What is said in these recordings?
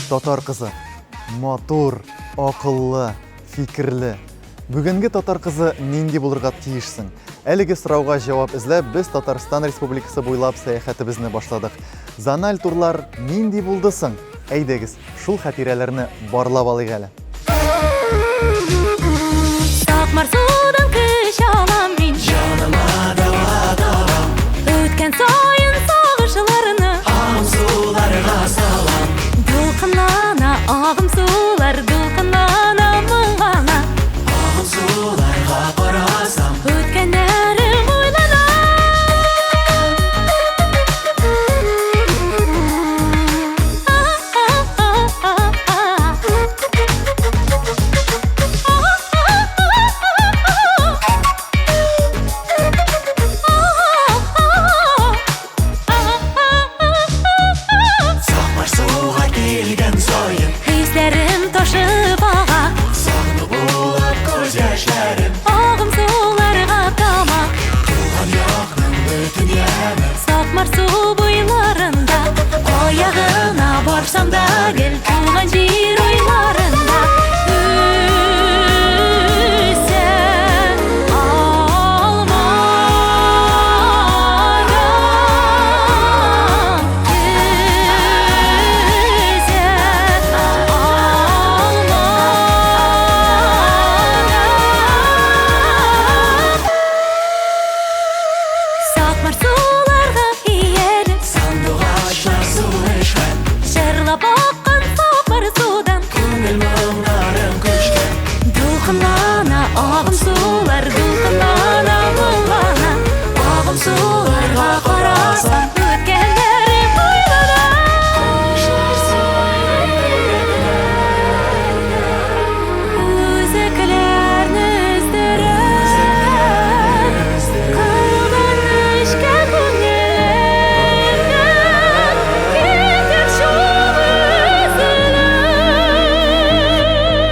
Татар кызы. Матур, акыллы, фикерле. Бүгенге татар кызы нинди булырга тиешсең? Әлеге сорауга җавап эзләп, без Татарстан Республикасы буйлап сәяхәтебезне башладык. Заналь турлар нинди булды соң? Әйдәгез, шул хатирәләрне барлап алыйк әле. Сакмарсудан көч алам мин, Җаныма дава, үткән саен сагышларны ам суларга салам. дулкынлана, агым сулар дулкынлана моңгана. Ам суларга карасам, Үткәннәрем уйлана. сакмар суга килгән саен, Хисләрем ташып ага, сагынып булып күз яшьләрем. агым суларга тама. Туган якның бөтен яме, Сакмар су буйларында, аягына барсам да гел, туган җир уйларында. Үсән алмарым, үсән алмарым. Сакмар суларга иелеп, сандугачлар су эшкән, җырлап аккан сакмар судан. күңел моңнарым көчкән. Дулкынлана, агым сулар дулкынлана моңлана. Агым суларга карасам, үткәннәрем уйлана. Үзәкләрне өздерәм, калган эчкә күңелемдә, китер чагы өзелеп.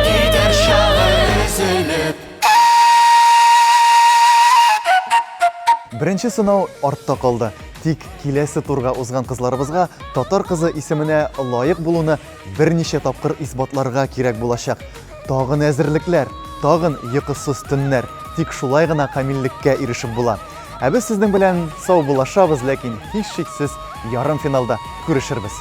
Китәр чагы өзелеп. Беренче сынау артта калды. Тик киләсе турга узган кызларыбызга татар кызы исеменә лаек булуны берничә тапкыр исбатларга кирәк булачак. Тагын әзерлекләр, тагын йокысыз төннәр. Тик шулай гына камиллеккә ирешеп була. Ә без сезнең белән сау булашабыз, ләкин һичшиксез ярым финалда күрешербез.